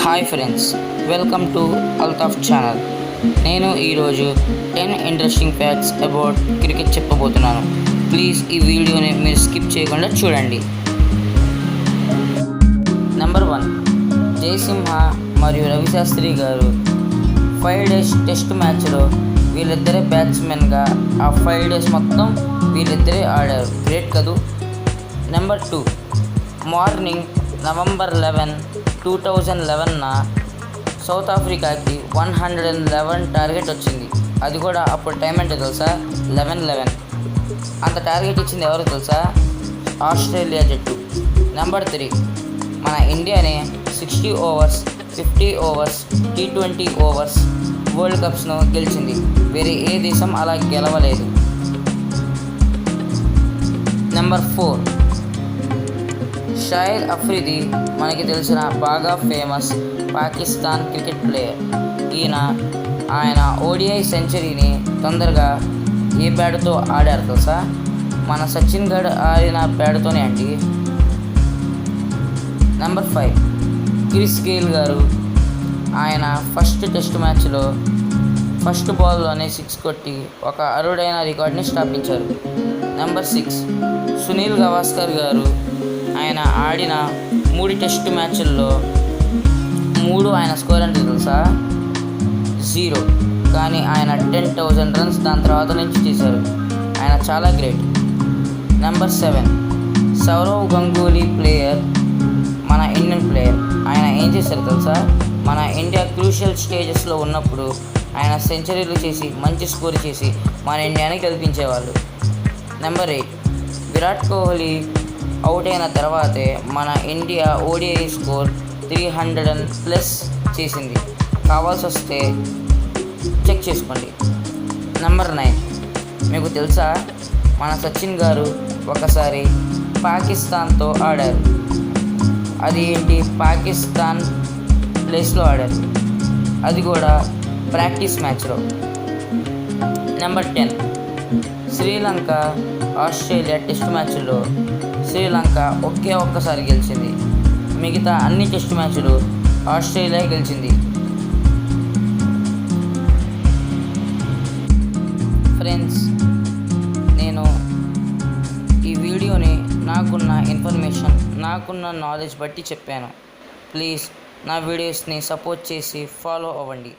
Hi friends, welcome to Altaf channel. నేను ఈరోజు 10 interesting facts about cricket చెప్పబోతున్నాను. ప్లీజ్ ఈ వీడియోని మీరు స్కిప్ చేయకుండా చూడండి. నెంబర్ 1, జయసింహ మరియు రవిశాస్త్రి గారు 5 డేస్ టెస్ట్ మ్యాచ్లో వీళ్ళిద్దరే బ్యాట్స్మెన్గా ఆ 5 డేస్ మొత్తం వీళ్ళిద్దరే ఆడారు. గ్రేట్ కదూ. నెంబర్ 2, మార్నింగ్ నవంబర్ 11, 2011న సౌత్ ఆఫ్రికాకి 111 టార్గెట్ వచ్చింది. అది కూడా అప్పుడు టైం అంటే తెలుసా? 11:11. అంత టార్గెట్ ఇచ్చింది ఎవరు తెలుసా? ఆస్ట్రేలియా జట్టు. నెంబర్ 3, మన ఇండియానే 60 overs, 50 overs, T20 overs world కప్స్ను గెలిచింది. వేరే ఏ దేశం అలా గెలవలేదు. నెంబర్ 4, షాహిద్ అఫ్రిది మనకి తెలిసిన బాగా ఫేమస్ పాకిస్తాన్ క్రికెట్ ప్లేయర్. ఆయన ఓడిఐ సెంచరీని తొందరగా ఏ బ్యాట్తో ఆడారు తెలుసా? మన సచిన్ గఢ్ ఆడిన బ్యాట్తోనే అండి. నెంబర్ 5, క్రిస్ గేల్ గారు. ఆయన ఫస్ట్ టెస్ట్ మ్యాచ్లో ఫస్ట్ బాల్లోనే 6 కొట్టి ఒక అరుదైన రికార్డ్ని స్థాపించారు. నెంబర్ 6, సునీల్ గవాస్కర్ గారు. ఆయన ఆడిన 3 టెస్ట్ మ్యాచ్ల్లో 3 ఆయన స్కోర్ అంటే తెలుసా? 0. కానీ ఆయన 10,000 రన్స్ దాని తర్వాత నుంచి తీశారు. ఆయన చాలా great. Number 7, Sourav Ganguly player, మన ఇండియన్ ప్లేయర్. ఆయన ఏం చేశారు తెలుసా? మన ఇండియా క్రూషియల్ స్టేజెస్లో ఉన్నప్పుడు ఆయన సెంచరీలు చేసి మంచి స్కోర్ చేసి మన ఇండియాని గెలిపించేవాళ్ళు. నెంబర్ 8, విరాట్ కోహ్లీ అవుట్ అయిన తర్వాతే మన ఇండియా ఓడిఐ స్కోర్ 300+ చేసింది. కావాల్సి వస్తే చెక్ చేసుకోండి. నెంబర్ 9, మీకు తెలుసా? మన సచిన్ గారు ఒకసారి పాకిస్తాన్తో ఆడారు. అది ఏంటి? పాకిస్తాన్ ప్లేస్లో ఆడారు. అది కూడా ప్రాక్టీస్ మ్యాచ్లో. నెంబర్ 10, శ్రీలంక ఆస్ట్రేలియా టెస్ట్ మ్యాచ్లో శ్రీలంక ఒక్కసారి గెలిచింది. మిగతా అన్ని టెస్ట్ మ్యాచ్లు ఆస్ట్రేలియా గెలిచింది. ఫ్రెండ్స్, నేను ఈ వీడియోని నాకున్న ఇన్ఫర్మేషన్, నాకున్న నాలెడ్జ్ బట్టి చెప్పాను. ప్లీజ్ నా వీడియోస్ని సపోర్ట్ చేసి ఫాలో అవ్వండి.